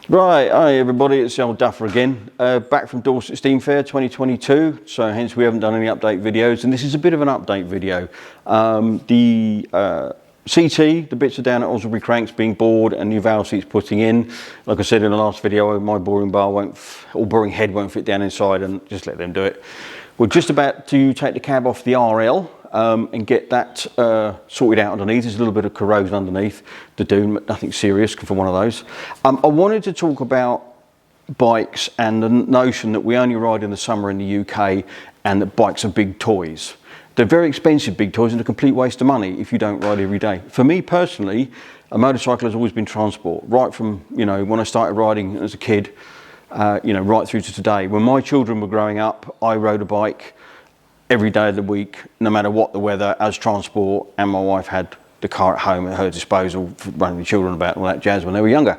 Right, hi everybody, it's the old Duffer again. Back from Dorset Steam Fair 2022, so hence we haven't done any update videos, and this is a bit of an update video. The CT, the bits are down at Oswaldbury Cranks being bored and new valve seats putting in. Like I said in the last video, my boring bar or boring head won't fit down inside, and just let them do it. We're just about to take the cab off the RL and get that sorted out underneath. There's a little bit of corrosion underneath to do, but nothing serious for one of those. I wanted to talk about bikes and the notion that we only ride in the summer in the UK and that bikes are big toys. They're very expensive big toys and a complete waste of money if you don't ride every day. For me personally, a motorcycle has always been transport, right from, when I started riding as a kid, right through to today. When my children were growing up, I rode a bike every day of the week, no matter what the weather, as transport, and my wife had the car at home at her disposal for running the children about and all that jazz when they were younger.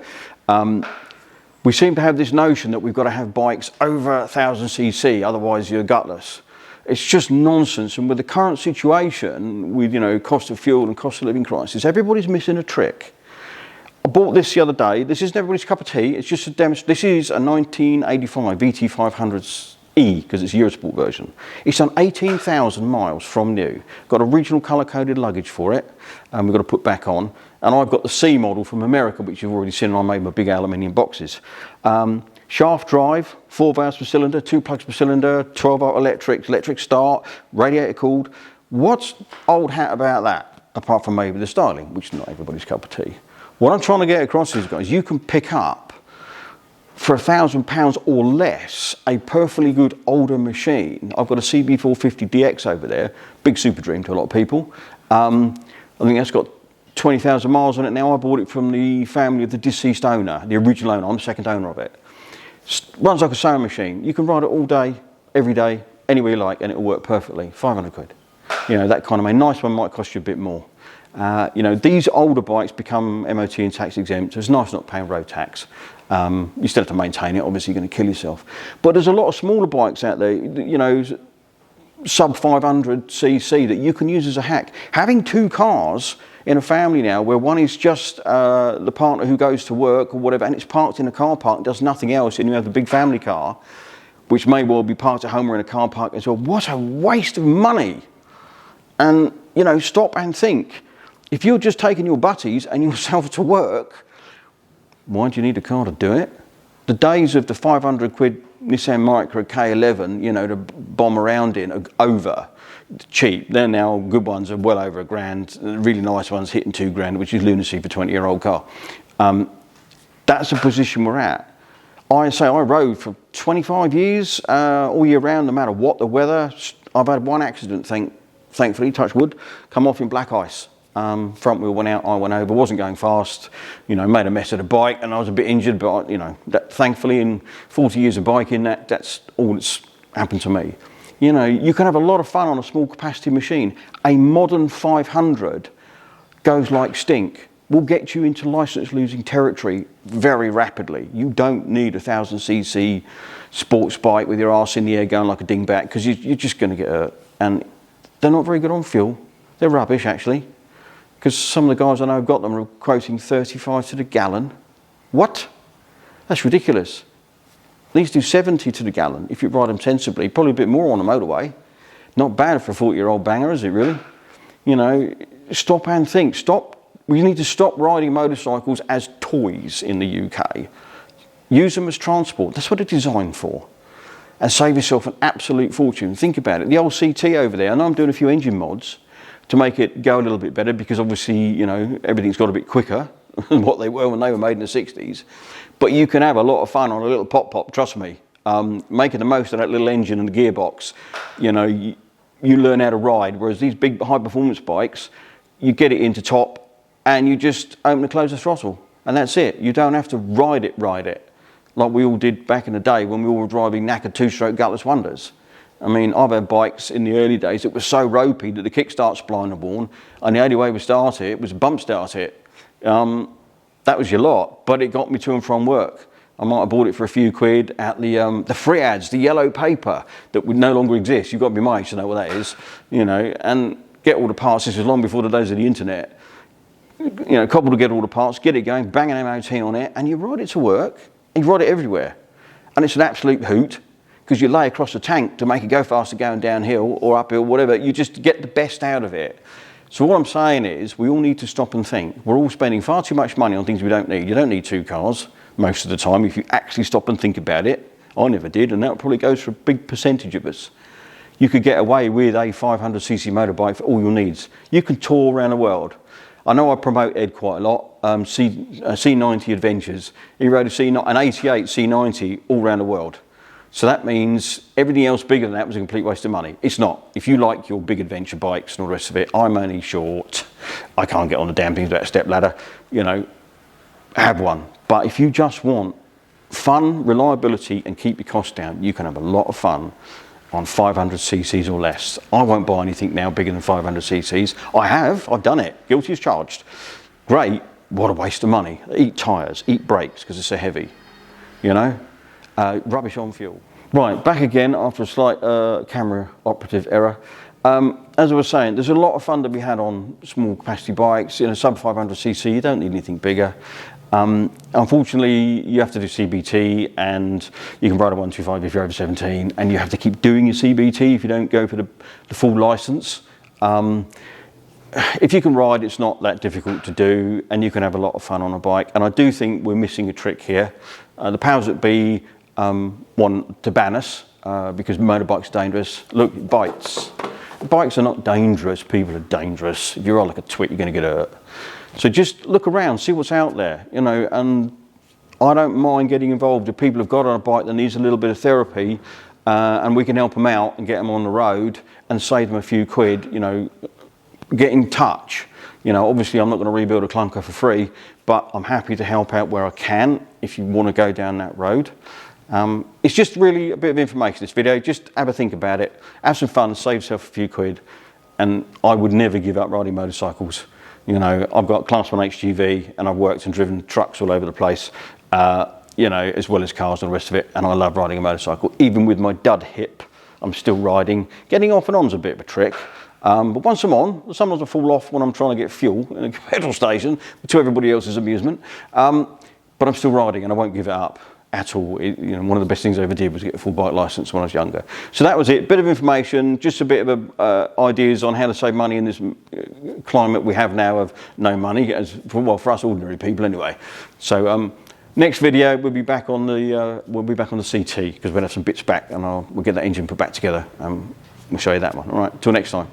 We seem to have this notion that we've got to have bikes over 1000cc, otherwise you're gutless. It's just nonsense, and with the current situation, with cost of fuel and cost of living crisis, everybody's missing a trick. I bought this the other day. This isn't everybody's cup of tea. It's just a demonstration. This is a 1985 VT500 E, because it's a Eurosport version. It's done 18,000 miles from new. Got original colour-coded luggage for it, and we've got to put back on. And I've got the C model from America, which you've already seen, and I made my big aluminium boxes. Shaft drive, 4 valves per cylinder, 2 plugs per cylinder, 12-volt electric start, radiator cooled. What's old hat about that, apart from maybe the styling, which is not everybody's cup of tea? What I'm trying to get across is, guys, you can pick up for £1,000 or less a perfectly good older machine. I've got a CB450DX over there, big super dream to a lot of people. I think that's got 20,000 miles on it now. I bought it from the family of the deceased owner, the original owner. I'm the second owner of it. Runs like a sewing machine. You can ride it all day, every day, anywhere you like, and it'll work perfectly. 500 quid. That kind of a nice one might cost you a bit more. These older bikes become MOT and tax exempt, so it's nice not paying road tax. You still have to maintain it, obviously you're going to kill yourself. But there's a lot of smaller bikes out there, sub 500cc that you can use as a hack. Having 2 cars in a family now, where one is just the partner who goes to work or whatever, and it's parked in a car park, does nothing else, and you have the big family car, which may well be parked at home or in a car park as well. What a waste of money. And, stop and think. If you're just taking your butties and yourself to work, why do you need a car to do it? The days of the 500 quid Nissan Micra K11, to bomb around in, are over. Cheap. They're now, good ones are well over £1,000. Really nice ones hitting £2,000, which is lunacy for a 20-year-old car. That's the position we're at. I rode for 25 years, all year round, no matter what the weather. I've had one accident, thankfully, touch wood, come off in black ice. Front wheel went out, I went over, wasn't going fast, made a mess of the bike, and I was a bit injured, but thankfully in 40 years of biking, that's all that's happened to me. You can have a lot of fun on a small capacity machine. A modern 500 goes like stink. Will get you into license losing territory very rapidly. You don't need a 1000cc sports bike with your arse in the air going like a dingbat, because you're just going to get hurt. And they're not very good on fuel. They're rubbish, actually. Because some of the guys I know have got them are quoting 35 to the gallon. What? That's ridiculous. These do 70 to the gallon if you ride them sensibly. Probably a bit more on the motorway. Not bad for a 40-year-old banger, is it really? Stop and think. We need to stop riding motorcycles as toys in the UK. Use them as transport. That's what they're designed for. And save yourself an absolute fortune. Think about it. The old CT over there, I know I'm doing a few engine mods to make it go a little bit better, because obviously, everything's got a bit quicker than what they were when they were made in the 60s. But you can have a lot of fun on a little pop, trust me. Making the most of that little engine and the gearbox. You learn how to ride, whereas these big high-performance bikes, you get it into top, and you just open and close the throttle, and that's it. You don't have to ride it, like we all did back in the day when we all were driving knackered 2-stroke gutless wonders. I mean, I've had bikes in the early days that were so ropey that the kickstart spline had worn, and the only way we start it was bump start it. That was your lot, but it got me to and from work. I might have bought it for a few quid at the free ads, the yellow paper that would no longer exist. You've got to be my age to know what that is, and get all the parts. This was long before the days of the internet. Cobble together all the parts, get it going, bang an MOT on it, and you ride it to work. You ride it everywhere. And it's an absolute hoot, because you lay across the tank to make it go faster going downhill or uphill, whatever. You just get the best out of it. So what I'm saying is, we all need to stop and think. We're all spending far too much money on things we don't need. You don't need 2 cars most of the time if you actually stop and think about it. I never did, and that probably goes for a big percentage of us. You could get away with a 500cc motorbike for all your needs. You can tour around the world. I know I promote Ed quite a lot, C90 Adventures. He rode an 88 C90 all around the world. So that means everything else bigger than that was a complete waste of money. It's not. If you like your big adventure bikes and all the rest of it, I'm only short. I can't get on the damn things about a step ladder, you know, have one. But if you just want fun, reliability, and keep your costs down, you can have a lot of fun on 500ccs or less. I won't buy anything now bigger than 500ccs. I've done it. Guilty as charged. Great, what a waste of money. Eat tyres, eat brakes, because it's so heavy, you know? Rubbish on fuel. Right, back again after a slight camera operative error. As I was saying, there's a lot of fun to be had on small capacity bikes. In a sub 500cc, you don't need anything bigger. Unfortunately, you have to do CBT, and you can ride a 125 if you're over 17, and you have to keep doing your CBT if you don't go for the full license. If you can ride, it's not that difficult to do, and you can have a lot of fun on a bike. And I do think we're missing a trick here. The powers that be want to ban us because motorbikes are dangerous. Look, bikes are not dangerous, people are dangerous. If you ride like a twit, you're going to get hurt. So just look around, see what's out there, you know, and I don't mind getting involved. If people have got on a bike that needs a little bit of therapy and we can help them out and get them on the road and save them a few quid, you know, get in touch. You know, obviously I'm not going to rebuild a clunker for free, but I'm happy to help out where I can if you want to go down that road. It's just really a bit of information, this video. Just have a think about it, have some fun, save yourself a few quid, and I would never give up riding motorcycles. You know, I've got Class 1 HGV, and I've worked and driven trucks all over the place, you know, as well as cars and the rest of it, and I love riding a motorcycle. Even with my dud hip, I'm still riding. Getting off and on's a bit of a trick, but once I'm on, sometimes I fall off when I'm trying to get fuel in a petrol station, to everybody else's amusement, but I'm still riding, and I won't give it up at all. You know, one of the best things I ever did was get a full bike license when I was younger. So that was it. Bit of information, just a bit of ideas on how to save money in this climate we have now of no money, well, for us ordinary people anyway. So next video we'll be back on the CT, because we'll have some bits back, and we'll get that engine put back together. We'll show you that one. All right, till next time.